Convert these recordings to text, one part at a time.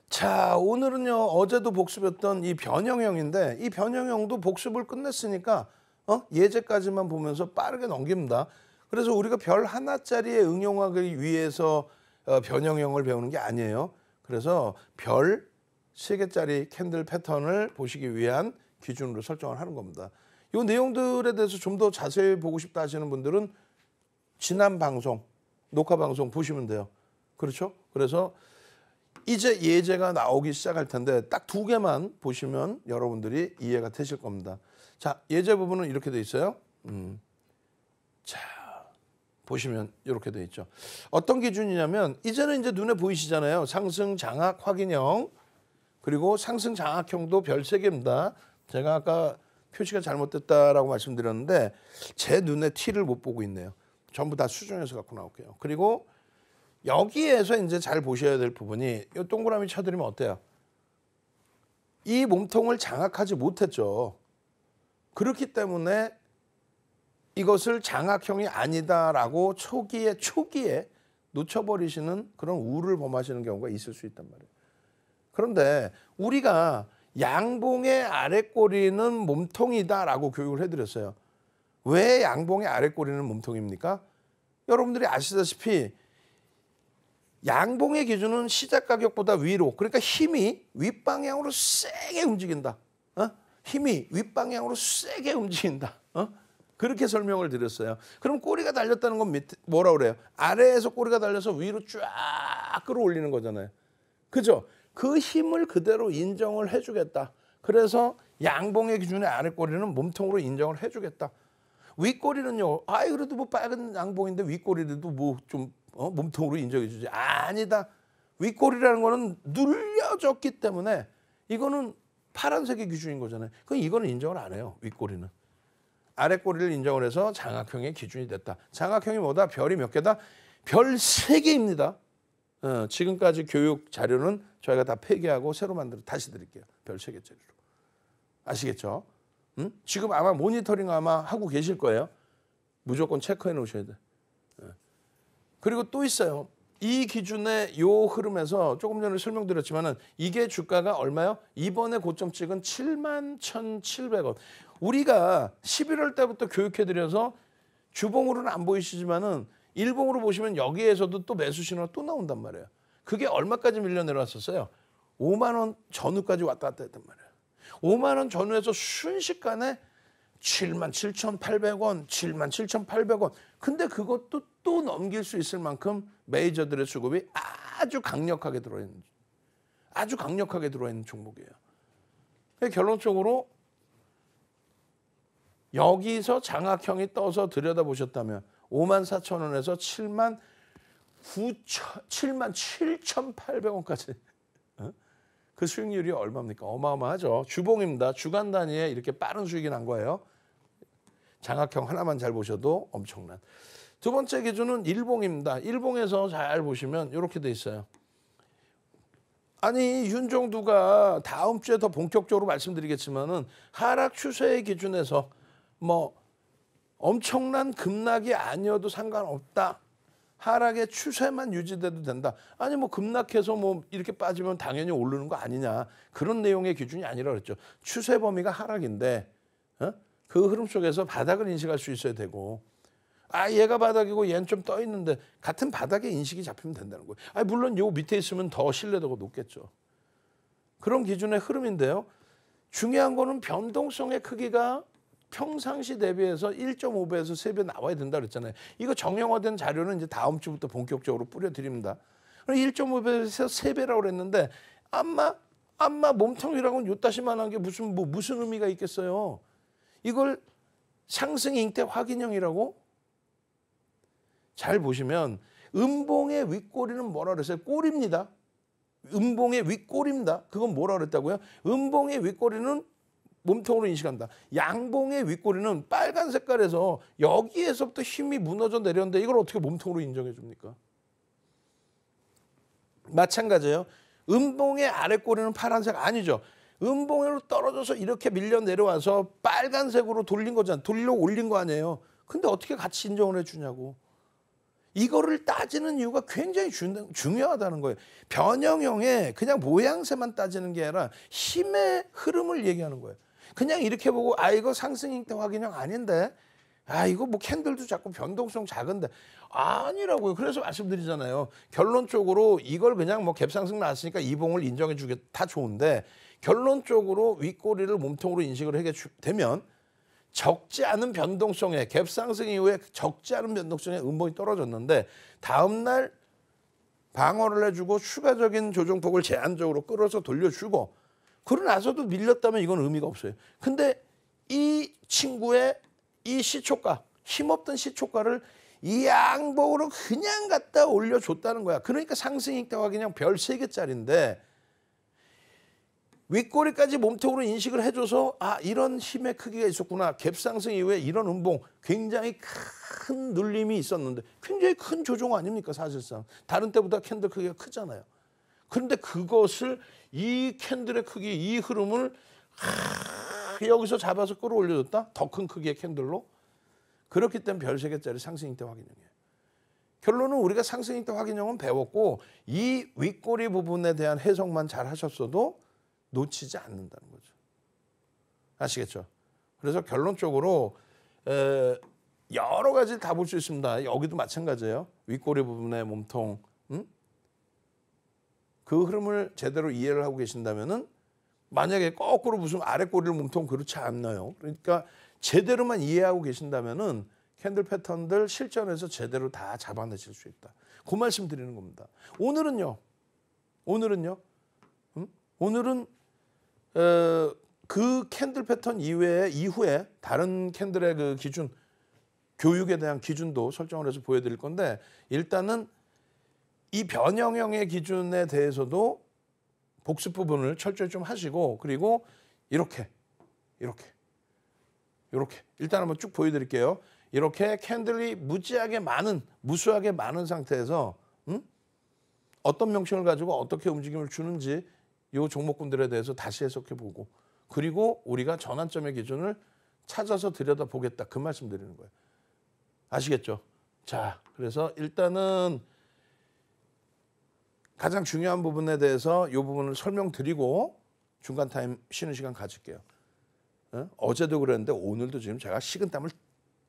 자, 오늘은요, 어제도 복습했던 이 변형형인데, 이 변형형도 복습을 끝냈으니까, 예제까지만 보면서 빠르게 넘깁니다. 그래서 우리가 별 하나짜리에 응용하기 위해서 변형형을 배우는 게 아니에요. 그래서 별 3개짜리 캔들 패턴을 보시기 위한 기준으로 설정을 하는 겁니다. 이 내용들에 대해서 좀 더 자세히 보고 싶다 하시는 분들은 지난 방송, 녹화 방송 보시면 돼요. 그렇죠? 그래서 이제 예제가 나오기 시작할 텐데 딱 2개만 보시면 여러분들이 이해가 되실 겁니다. 자, 예제 부분은 이렇게 돼 있어요. 자, 보시면 이렇게 돼 있죠. 어떤 기준이냐면 이제는 이제 눈에 보이시잖아요. 상승 장악 확인형 그리고 상승 장악형도 별 3개입니다. 제가 아까 표시가 잘못됐다라고 말씀드렸는데 제 눈에 T를 못 보고 있네요. 전부 다 수정해서 갖고 나올게요. 그리고 여기에서 이제 잘 보셔야 될 부분이 이 동그라미 쳐드리면 어때요? 이 몸통을 장악하지 못했죠. 그렇기 때문에 이것을 장악형이 아니다라고 초기에 놓쳐버리시는 그런 우를 범하시는 경우가 있을 수 있단 말이에요. 그런데 우리가 양봉의 아랫꼬리는 몸통이다라고 교육을 해드렸어요. 왜 양봉의 아랫꼬리는 몸통입니까? 여러분들이 아시다시피 양봉의 기준은 시작 가격보다 위로, 그러니까 힘이 윗방향으로 세게 움직인다. 힘이 윗방향으로 세게 움직인다. 그렇게 설명을 드렸어요. 그럼 꼬리가 달렸다는 건 뭐라 그래요? 아래에서 꼬리가 달려서 위로 쫙 끌어올리는 거잖아요. 그죠? 그 힘을 그대로 인정을 해주겠다. 그래서 양봉의 기준의 아랫꼬리는 몸통으로 인정을 해주겠다. 윗꼬리는요. 그래도 뭐 빨간 양봉인데 윗꼬리도 뭐 좀 몸통으로 인정해 주지. 아니다. 윗꼬리라는 거는 눌려졌기 때문에 이거는 파란색의 기준인 거잖아요. 그럼 이거는 인정을 안 해요. 윗꼬리는. 아랫꼬리를 인정을 해서 장악형의 기준이 됐다. 장악형이 뭐다? 별이 몇 개다? 별 3개입니다. 지금까지 교육 자료는 저희가 다 폐기하고 새로 만들어 다시 드릴게요. 별 3개짜리로. 아시겠죠? 지금 아마 모니터링 아마 하고 계실 거예요. 무조건 체크해 놓으셔야 돼. 그리고 또 있어요. 이 기준의 요 흐름에서 조금 전에 설명드렸지만은 이게 주가가 얼마요? 이번에 고점 찍은 71,700원. 우리가 11월 때부터 교육해드려서 주봉으로는 안 보이시지만은 일봉으로 보시면 여기에서도 또 매수 신호가 또 나온단 말이에요. 그게 얼마까지 밀려 내려왔었어요? 5만 원 전후까지 왔다 갔다 했단 말이에요. 5만 원 전후에서 순식간에 77,800원, 77,800원. 근데 그것도 또 넘길 수 있을 만큼 메이저들의 수급이 아주 강력하게 들어있는 종목이에요. 결론적으로 여기서 장악형이 떠서 들여다보셨다면 54,000원에서 77,800원까지 그 수익률이 얼마입니까? 어마어마하죠. 주봉입니다. 주간 단위에 이렇게 빠른 수익이 난 거예요. 장악형 하나만 잘 보셔도 엄청난. 두 번째 기준은 일봉입니다. 일봉에서 잘 보시면 이렇게 돼 있어요. 아니 윤종두가 다음 주에 더 본격적으로 말씀드리겠지만은 하락 추세의 기준에서 뭐 엄청난 급락이 아니어도 상관없다. 하락의 추세만 유지돼도 된다. 아니 뭐 급락해서 뭐 이렇게 빠지면 당연히 오르는 거 아니냐. 그런 내용의 기준이 아니라 그랬죠. 추세 범위가 하락인데 그 흐름 속에서 바닥을 인식할 수 있어야 되고 얘가 바닥이고 얘는 좀 떠 있는데 같은 바닥에 인식이 잡히면 된다는 거예요. 물론 요 밑에 있으면 더 신뢰도가 높겠죠. 그런 기준의 흐름인데요. 중요한 거는 변동성의 크기가 평상시 대비해서 1.5배에서 3배 나와야 된다 그랬잖아요. 이거 정형화된 자료는 이제 다음 주부터 본격적으로 뿌려드립니다. 1.5배에서 3배라고 그랬는데 암마 몸통이라고는 요따시만한 게 무슨 의미가 있겠어요. 이걸 상승 잉태 확인형이라고? 잘 보시면 음봉의 윗꼬리는 뭐라 그랬어요? 꼬리입니다. 음봉의 윗꼬리입니다. 그건 뭐라 그랬다고요? 음봉의 윗꼬리는 몸통으로 인식한다. 양봉의 윗꼬리는 빨간 색깔에서 여기에서부터 힘이 무너져 내렸는데 이걸 어떻게 몸통으로 인정해 줍니까? 마찬가지예요. 음봉의 아랫꼬리는 파란색 아니죠. 음봉으로 떨어져서 이렇게 밀려 내려와서 빨간색으로 돌린 거잖아요. 돌려 올린 거 아니에요. 근데 어떻게 같이 인정을 해주냐고. 이거를 따지는 이유가 굉장히 중요하다는 거예요. 변형형의 그냥 모양새만 따지는 게 아니라 힘의 흐름을 얘기하는 거예요. 그냥 이렇게 보고 아 이거 상승잉태 확인형 아닌데 아 이거 뭐 캔들도 자꾸 변동성 작은데 아니라고요. 그래서 말씀드리잖아요. 결론적으로 이걸 그냥 뭐 갭상승 나왔으니까 이봉을 인정해 주겠다 다 좋은데 결론적으로 윗꼬리를 몸통으로 인식을 하게 되면 적지 않은 변동성에 갭상승 이후에 적지 않은 변동성에 음봉이 떨어졌는데 다음 날 방어를 해주고 추가적인 조정폭을 제한적으로 끌어서 돌려주고 그러고 나서도 밀렸다면 이건 의미가 없어요. 근데 이 친구의 이 시초가 힘없던 시초가를 이 양봉으로 그냥 갖다 올려줬다는 거야. 그러니까 상승익대 확인형 별 3개짜리인데 윗꼬리까지 몸통으로 인식을 해줘서 아 이런 힘의 크기가 있었구나. 갭상승 이후에 이런 음봉 굉장히 큰 눌림이 있었는데 굉장히 큰 조정 아닙니까 사실상. 다른 때보다 캔들 크기가 크잖아요. 그런데 그것을 이 캔들의 크기 이 흐름을 여기서 잡아서 끌어올려줬다. 더 큰 크기의 캔들로. 그렇기 때문에 별 3개짜리 상승익대 확인형이에요. 결론은 우리가 상승익대 확인형은 배웠고 이 윗꼬리 부분에 대한 해석만 잘 하셨어도 놓치지 않는다는 거죠. 아시겠죠? 그래서 결론적으로 여러 가지를 다 볼 수 있습니다. 여기도 마찬가지예요. 윗꼬리 부분의 몸통 그 흐름을 제대로 이해를 하고 계신다면은 만약에 거꾸로 무슨 아랫꼬리를 몸통 그렇지 않나요? 그러니까 제대로만 이해하고 계신다면은 캔들 패턴들 실전에서 제대로 다 잡아내실 수 있다. 그 말씀 드리는 겁니다. 오늘은요. 오늘은 그 캔들 패턴 이후에 다른 캔들의 그 기준, 교육에 대한 기준도 설정을 해서 보여드릴 건데 일단은 이 변형형의 기준에 대해서도 복습 부분을 철저히 좀 하시고 그리고 이렇게 일단 한번 쭉 보여드릴게요. 이렇게 캔들이 무수하게 많은 상태에서 어떤 명칭을 가지고 어떻게 움직임을 주는지 이 종목군들에 대해서 다시 해석해보고 그리고 우리가 전환점의 기준을 찾아서 들여다보겠다. 그 말씀 드리는 거예요. 아시겠죠? 자, 그래서 일단은 가장 중요한 부분에 대해서 이 부분을 설명드리고 중간 타임 쉬는 시간 가질게요. 어제도 그랬는데 오늘도 지금 제가 식은땀을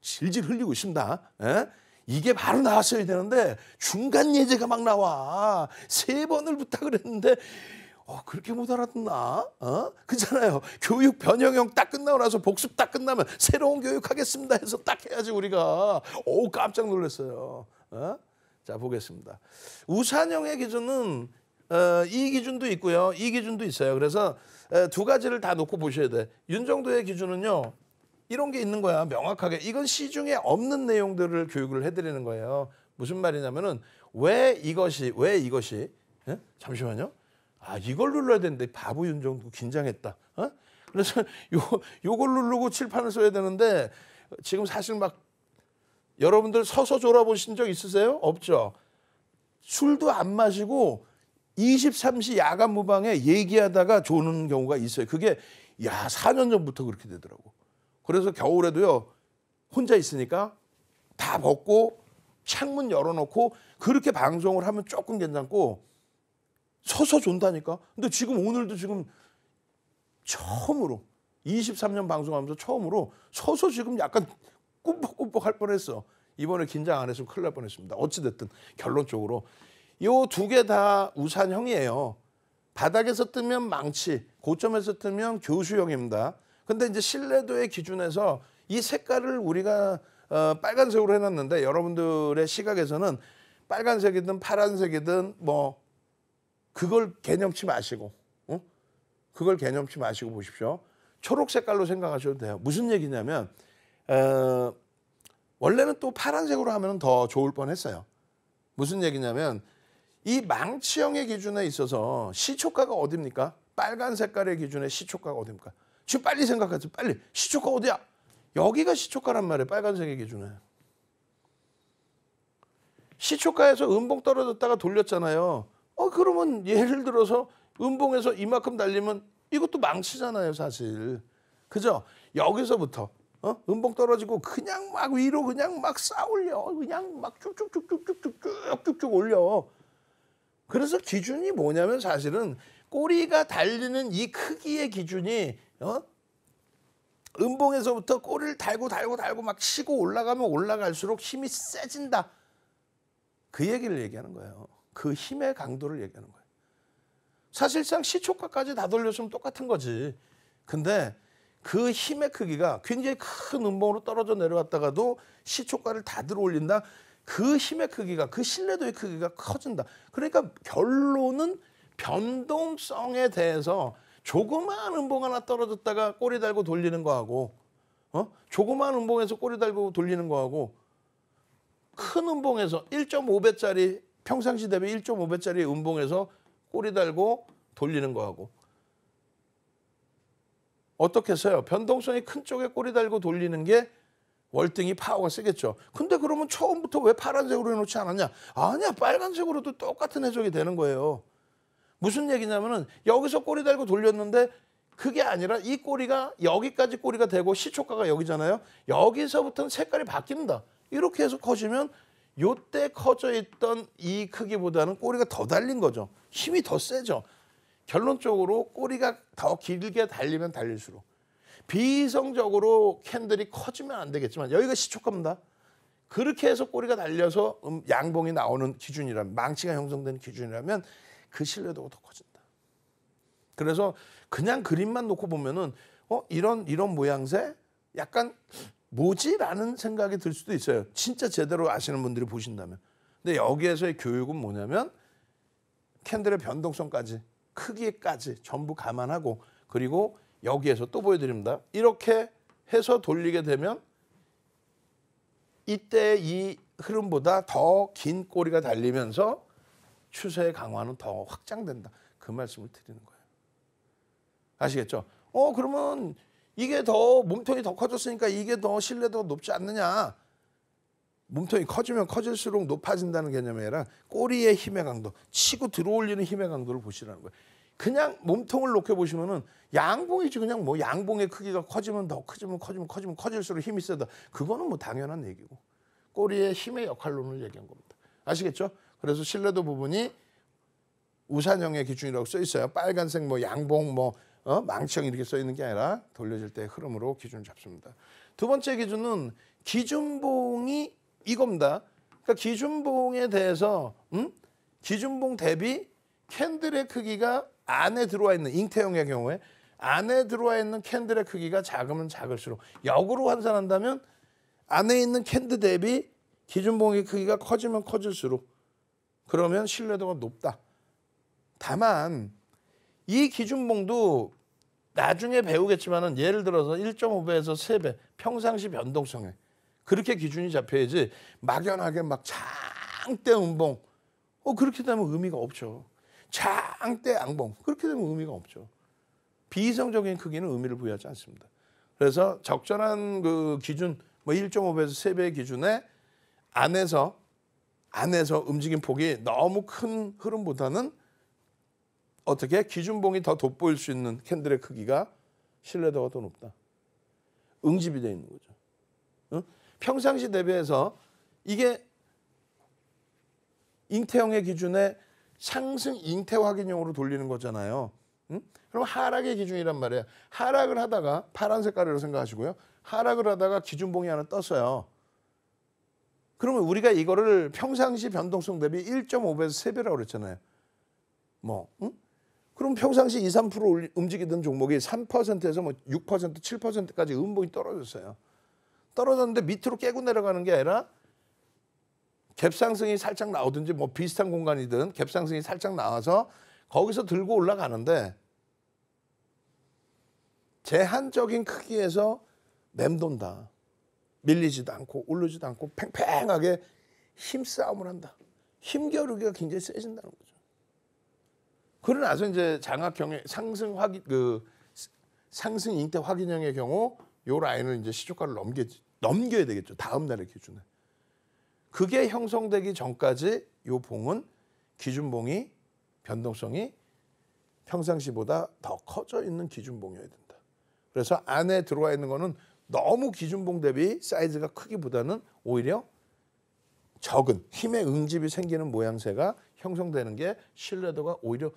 질질 흘리고 있습니다. 이게 바로 나왔어야 되는데 중간 예제가 막 나와. 3번을 부탁을 했는데 그렇게 못 알아듣나? 그렇잖아요. 교육 변형형 딱 끝나고 나서 복습 딱 끝나면 새로운 교육하겠습니다 해서 딱 해야지 우리가. 깜짝 놀랐어요. 자 보겠습니다. 우산형의 기준은 이 기준도 있고요. 이 기준도 있어요. 그래서 두 가지를 다 놓고 보셔야 돼. 윤정도의 기준은요. 이런 게 있는 거야. 명확하게. 이건 시중에 없는 내용들을 교육을 해드리는 거예요. 무슨 말이냐면은 왜 이것이 잠시만요. 이걸 눌러야 되는데 바보 윤정도 긴장했다. 그래서 요걸 누르고 칠판을 써야 되는데 지금 사실 막 여러분들 서서 졸아보신 적 있으세요? 없죠. 술도 안 마시고 23시 야간 무방에 얘기하다가 조는 경우가 있어요. 그게 4년 전부터 그렇게 되더라고. 그래서 겨울에도요. 혼자 있으니까 다 벗고 창문 열어놓고 그렇게 방송을 하면 조금 괜찮고 서서 존다니까. 근데 지금 오늘도 지금 처음으로 23년 방송하면서 처음으로 서서 지금 약간 꿈뻑꿈뻑 할 뻔했어. 이번에 긴장 안 했으면 큰일 날 뻔했습니다. 어찌됐든 결론적으로 요 2개 다 우산형이에요. 바닥에서 뜨면 망치, 고점에서 뜨면 교수형입니다. 근데 이제 신뢰도의 기준에서 이 색깔을 우리가 빨간색으로 해놨는데 여러분들의 시각에서는 빨간색이든 파란색이든 뭐 그걸 개념치 마시고 그걸 개념치 마시고 보십시오. 초록 색깔로 생각하셔도 돼요. 무슨 얘기냐면 원래는 또 파란색으로 하면 더 좋을 뻔했어요. 무슨 얘기냐면 이 망치형의 기준에 있어서 시초가가 어디입니까? 빨간 색깔의 기준에 시초가가 어디입니까? 지금 빨리 생각하세요. 빨리. 시초가 어디야? 여기가 시초가란 말이에요. 빨간색의 기준에. 시초가에서 음봉 떨어졌다가 돌렸잖아요. 그러면 예를 들어서 음봉에서 이만큼 달리면 이것도 망치잖아요, 사실. 그죠? 여기서부터 음봉 떨어지고 그냥 막 위로 그냥 막 쌓올려. 그냥 막 쭉쭉쭉쭉쭉쭉쭉쭉 올려. 그래서 기준이 뭐냐면 사실은 꼬리가 달리는 이 크기의 기준이 음봉에서부터 꼬리를 달고 막 치고 올라가면 올라갈수록 힘이 세진다. 그 얘기를 얘기하는 거예요. 그 힘의 강도를 얘기하는 거예요. 사실상 시초가까지 다 돌렸으면 똑같은 거지. 근데 그 힘의 크기가 굉장히 큰 음봉으로 떨어져 내려왔다가도 시초가를 다 들어 올린다. 그 힘의 크기가, 그 신뢰도의 크기가 커진다. 그러니까 결론은 변동성에 대해서 조그마한 음봉 하나 떨어졌다가 꼬리 달고 돌리는 거하고 조그마한 음봉에서 꼬리 달고 돌리는 거하고 큰 음봉에서 1.5배짜리 평상시 대비 1.5배짜리 음봉에서 꼬리 달고 돌리는 거하고 어떻게 써요? 변동성이 큰 쪽에 꼬리 달고 돌리는 게 월등히 파워가 세겠죠. 근데 그러면 처음부터 왜 파란색으로 해놓지 않았냐? 아니야, 빨간색으로도 똑같은 해석이 되는 거예요. 무슨 얘기냐면은 여기서 꼬리 달고 돌렸는데 그게 아니라 이 꼬리가 여기까지 꼬리가 되고 시초가가 여기잖아요. 여기서부터는 색깔이 바뀐다. 이렇게 해서 커지면 요때 커져 있던 이 크기보다는 꼬리가 더 달린 거죠. 힘이 더 세죠. 결론적으로 꼬리가 더 길게 달리면 달릴수록 비이성적으로 캔들이 커지면 안 되겠지만 여기가 시초가입니다. 그렇게 해서 꼬리가 달려서 양봉이 나오는 기준이라면 망치가 형성되는 기준이라면 그 신뢰도가 더 커진다. 그래서 그냥 그림만 놓고 보면은 이런 모양새 약간 뭐지라는 생각이 들 수도 있어요. 진짜 제대로 아시는 분들이 보신다면. 근데 여기에서의 교육은 뭐냐면 캔들의 변동성까지 크기까지 전부 감안하고 그리고 여기에서 또 보여드립니다. 이렇게 해서 돌리게 되면 이때 이 흐름보다 더 긴 꼬리가 달리면서 추세의 강화는 더 확장된다. 그 말씀을 드리는 거예요. 아시겠죠? 그러면 이게 더 몸통이 더 커졌으니까 이게 더 신뢰도가 높지 않느냐. 몸통이 커지면 커질수록 높아진다는 개념이 아니라 꼬리의 힘의 강도, 치고 들어올리는 힘의 강도를 보시라는 거예요. 그냥 몸통을 놓게 보시면은 양봉이지 그냥 뭐 양봉의 크기가 커지면 더 커지면 커질수록 힘이 세다. 그거는 뭐 당연한 얘기고 꼬리의 힘의 역할론을 얘기한 겁니다. 아시겠죠? 그래서 신뢰도 부분이 우산형의 기준이라고 써 있어요. 빨간색 뭐 양봉 망치형 이렇게 써 있는 게 아니라 돌려질 때 흐름으로 기준을 잡습니다. 두 번째 기준은 기준봉이 이겁니다. 그러니까 기준봉에 대해서 기준봉 대비 캔들의 크기가 안에 들어와 있는 잉태형의 경우에 안에 들어와 있는 캔들의 크기가 작으면 작을수록 역으로 환산한다면 안에 있는 캔들 대비 기준봉의 크기가 커지면 커질수록 그러면 신뢰도가 높다. 다만 이 기준봉도 나중에 배우겠지만은 예를 들어서 1.5배에서 3배 평상시 변동성에 그렇게 기준이 잡혀야지 막연하게 막 장대 음봉 그렇게 되면 의미가 없죠. 장대 양봉 그렇게 되면 의미가 없죠. 비이성적인 크기는 의미를 부여하지 않습니다. 그래서 적절한 그 기준 1.5배에서 3배의 기준에 안에서 움직임 폭이 너무 큰 흐름보다는 어떻게 기준봉이 더 돋보일 수 있는 캔들의 크기가 신뢰도가 더 높다. 응집이 되어 있는 거죠. 평상시 대비해서 이게 잉태형의 기준에 상승 잉태 확인형으로 돌리는 거잖아요. 그럼 하락의 기준이란 말이에요. 하락을 하다가 파란 색깔이라고 생각하시고요. 하락을 하다가 기준봉이 하나 떴어요. 그러면 우리가 이거를 평상시 변동성 대비 1.5배에서 3배라고 그랬잖아요. 그럼 평상시 2, 3% 움직이던 종목이 3%에서 6%, 7%까지 음봉이 떨어졌어요. 떨어졌는데 밑으로 깨고 내려가는 게 아니라 갭상승이 살짝 나오든지 비슷한 공간이든 갭상승이 살짝 나와서 거기서 들고 올라가는데 제한적인 크기에서 맴돈다. 밀리지도 않고 오르지도 않고 팽팽하게 힘싸움을 한다. 힘겨루기가 굉장히 세진다는 거죠. 그러고 나서 이제 장악형의 상승 잉태 확인형의 경우 요 라인을 이제 시초가를 넘겨야 되겠죠. 다음 날의 기준에. 그게 형성되기 전까지 요 봉은 기준봉이 변동성이 평상시보다 더 커져 있는 기준봉이어야 된다. 그래서 안에 들어와 있는 거는 너무 기준봉 대비 사이즈가 크기보다는 오히려 적은 힘의 응집이 생기는 모양새가 형성되는 게 신뢰도가 오히려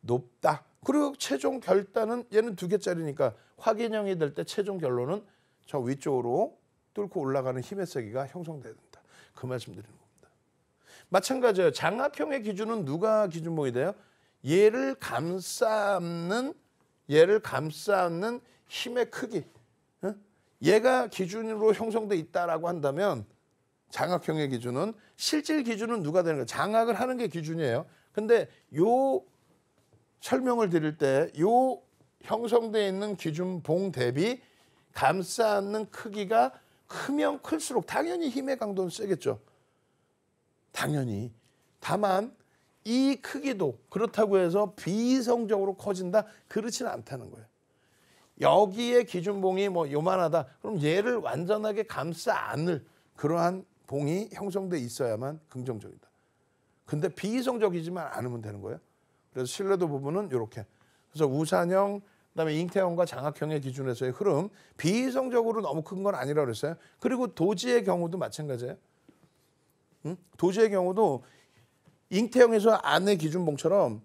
높다. 그리고 최종 결단은 얘는 2개짜리니까 확인형이 될 때 최종 결론은 저 위쪽으로 뚫고 올라가는 힘의 세기가 형성돼야 된다. 그 말씀 드리는 겁니다. 마찬가지예요. 장악형의 기준은 누가 기준봉이 돼요? 얘를 감싸는 힘의 크기. 얘가 기준으로 형성돼 있다라고 한다면 장악형의 기준은 실질 기준은 누가 되는 거예요? 장악을 하는 게 기준이에요. 근데 요 설명을 드릴 때 요 형성되어 있는 기준봉 대비 감싸 안는 크기가 크면 클수록 당연히 힘의 강도는 세겠죠. 당연히. 다만 이 크기도 그렇다고 해서 비이성적으로 커진다? 그렇지는 않다는 거예요. 여기에 기준봉이 뭐 요만하다. 그럼 얘를 완전하게 감싸 안을 그러한 봉이 형성돼 있어야만 긍정적이다. 근데 비이성적이지만 않으면 되는 거예요. 그래서 신뢰도 부분은 이렇게. 그래서 우산형, 그다음에 잉태형과 장악형의 기준에서의 흐름, 비이성적으로 너무 큰 건 아니라고 그랬어요. 그리고 도지의 경우도 마찬가지예요. 도지의 경우도 잉태형에서 안의 기준봉처럼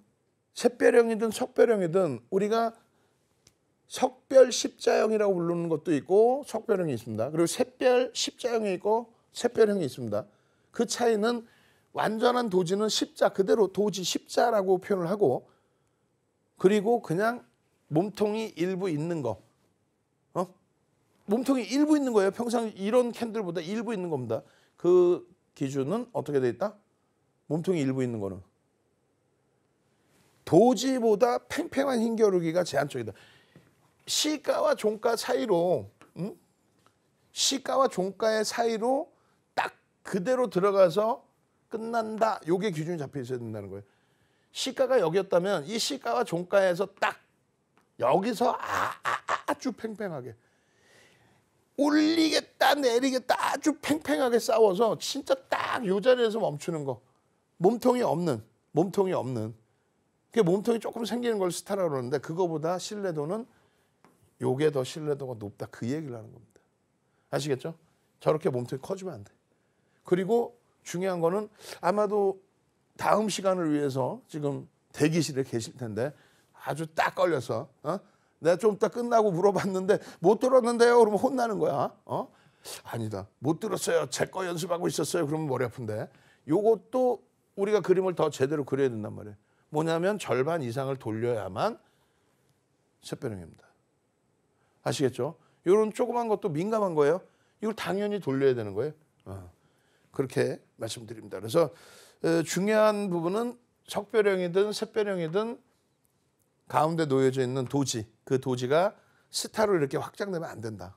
샛별형이든 석별형이든 우리가 석별 십자형이라고 부르는 것도 있고 석별형이 있습니다. 그리고 샛별 십자형이 있고 샛별형이 있습니다. 그 차이는 완전한 도지는 십자 그대로 도지 십자라고 표현을 하고 그리고 그냥 몸통이 일부 있는 거. 몸통이 일부 있는 거예요. 평상 이런 캔들보다 일부 있는 겁니다. 그 기준은 어떻게 돼 있다? 몸통이 일부 있는 거는 도지보다 팽팽한 힘겨루기가 제한적이다. 시가와 종가 사이로 시가와 종가의 사이로 딱 그대로 들어가서 끝난다. 요게 기준이 잡혀 있어야 된다는 거예요. 시가가 여기였다면 이 시가와 종가에서 딱 여기서 아주 팽팽하게 올리겠다 내리겠다 아주 팽팽하게 싸워서 진짜 딱 요 자리에서 멈추는 거. 몸통이 없는 그 몸통이 조금 생기는 걸 스타라고 그러는데 그거보다 신뢰도는 요게 더 신뢰도가 높다. 그 얘기를 하는 겁니다. 아시겠죠? 저렇게 몸통이 커지면 안 돼. 그리고 중요한 거는 아마도 다음 시간을 위해서 지금 대기실에 계실 텐데 아주 딱 걸려서 내가 좀 이따 끝나고 물어봤는데 못 들었는데요. 그러면 혼나는 거야. 아니다. 못 들었어요. 제 거 연습하고 있었어요. 그러면 머리 아픈데. 요것도 우리가 그림을 더 제대로 그려야 된단 말이에요. 뭐냐면 절반 이상을 돌려야만 샛별형입니다. 아시겠죠? 이런 조그만 것도 민감한 거예요. 이걸 당연히 돌려야 되는 거예요. 그렇게 말씀드립니다. 그래서 중요한 부분은 석별형이든 샛별형이든 가운데 놓여져 있는 도지, 그 도지가 스타로 이렇게 확장되면 안 된다.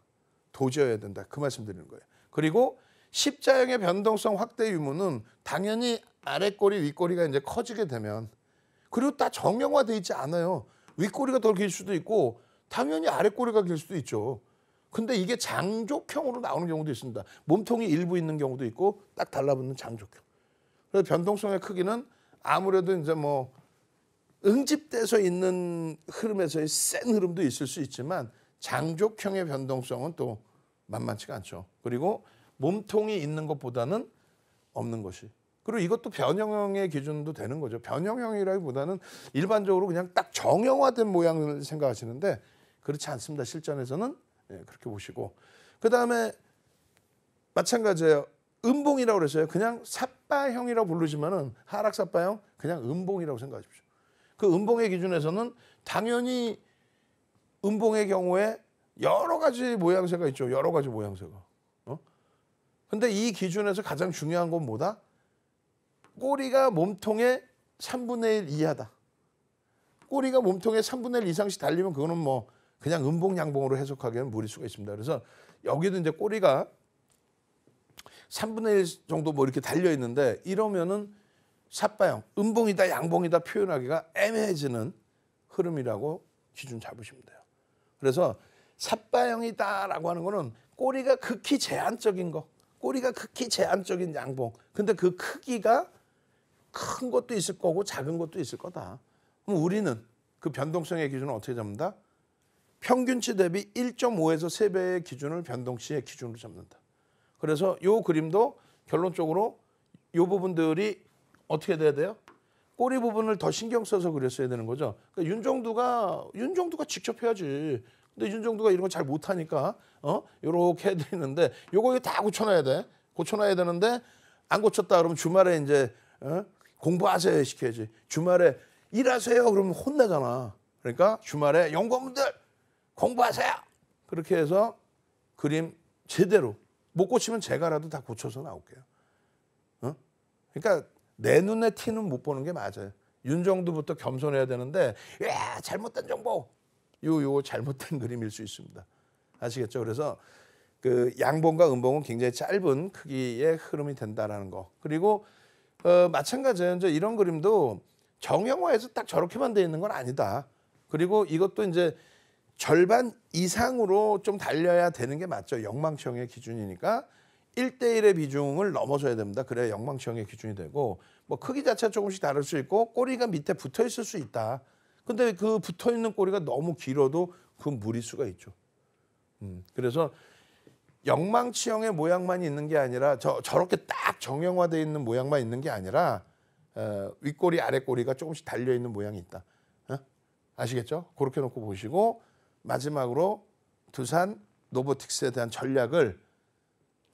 도지여야 된다. 그 말씀 드리는 거예요. 그리고 십자형의 변동성 확대 유무는 당연히 아랫꼬리, 윗꼬리가 이제 커지게 되면 그리고 다 정형화돼 있지 않아요. 윗꼬리가 더 길 수도 있고 당연히 아랫꼬리가 길 수도 있죠. 근데 이게 장족형으로 나오는 경우도 있습니다. 몸통이 일부 있는 경우도 있고 딱 달라붙는 장족형. 그래서 변동성의 크기는 아무래도 이제 뭐 응집돼서 있는 흐름에서의 센 흐름도 있을 수 있지만 장족형의 변동성은 또 만만치가 않죠. 그리고 몸통이 있는 것보다는 없는 것이. 그리고 이것도 변형형의 기준도 되는 거죠. 변형형이라기보다는 일반적으로 그냥 딱 정형화된 모양을 생각하시는데 그렇지 않습니다. 실전에서는 그렇게 보시고. 그다음에 마찬가지예요. 음봉이라고 그랬어요. 그냥 삿바형이라고 부르지만은 하락삿바형 그냥 음봉이라고 생각하십시오. 그 음봉의 기준에서는 당연히 음봉의 경우에 여러 가지 모양새가 있죠. 여러 가지 모양새가. 근데 이 기준에서 가장 중요한 건 뭐다? 꼬리가 몸통의 3분의 1 이하다. 꼬리가 몸통의 3분의 1 이상씩 달리면 그거는 뭐 그냥 음봉 양봉으로 해석하기에는 무리일 수가 있습니다. 그래서 여기도 이제 꼬리가 3분의 1 정도 뭐 이렇게 달려 있는데 이러면은 삿바형, 음봉이다 양봉이다 표현하기가 애매해지는 흐름이라고 기준 잡으시면 돼요. 그래서 삿바형이다라고 하는 거는 꼬리가 극히 제한적인 거, 꼬리가 극히 제한적인 양봉. 근데 그 크기가 큰 것도 있을 거고 작은 것도 있을 거다. 그럼 우리는 그 변동성의 기준을 어떻게 잡는다? 평균치 대비 1.5에서 3배의 기준을 변동치의 기준으로 잡는다. 그래서 요 그림도 결론적으로 요 부분들이 어떻게 돼야 돼요? 꼬리 부분을 더 신경 써서 그렸어야 되는 거죠. 그러니까 윤정두가 직접 해야지. 근데 윤정두가 이런 거 잘 못하니까 요렇게 해드리는데 요거 다 고쳐놔야 돼. 고쳐놔야 되는데 안 고쳤다 그러면 주말에 이제 공부하세요 시켜야지. 주말에 일하세요 그러면 혼나잖아. 그러니까 주말에 연구원분들 공부하세요. 그렇게 해서 그림 제대로 못 고치면 제가라도 다 고쳐서 나올게요. 그러니까 내 눈에 티는 못 보는 게 맞아요. 윤정두부터 겸손해야 되는데 야 잘못된 정보 요 잘못된 그림일 수 있습니다. 아시겠죠? 그래서 그 양봉과 음봉은 굉장히 짧은 크기의 흐름이 된다라는 거. 그리고 마찬가지예요. 이제 이런 그림도 정형화해서 딱 저렇게만 돼 있는 건 아니다. 그리고 이것도 이제 절반 이상으로 좀 달려야 되는 게 맞죠. 영망치형의 기준이니까 1대1의 비중을 넘어서야 됩니다. 그래야 영망치형의 기준이 되고 뭐 크기 자체가 조금씩 다를 수 있고 꼬리가 밑에 붙어 있을 수 있다. 근데 그 붙어 있는 꼬리가 너무 길어도 그 무리수가 있죠. 그래서 영망치형의 모양만 있는 게 아니라 저렇게 딱 정형화되어 있는 모양만 있는 게 아니라 윗꼬리 아랫꼬리가 조금씩 달려 있는 모양이 있다. 아시겠죠? 그렇게 놓고 보시고 마지막으로 두산 노보틱스에 대한 전략을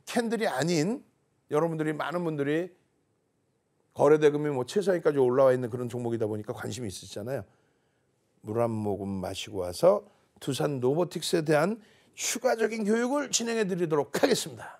캔들이 아닌 여러분들이 많은 분들이 거래대금이 뭐 최상위까지 올라와 있는 그런 종목이다 보니까 관심이 있으시잖아요. 물 한 모금 마시고 와서 두산 노보틱스에 대한 추가적인 교육을 진행해 드리도록 하겠습니다.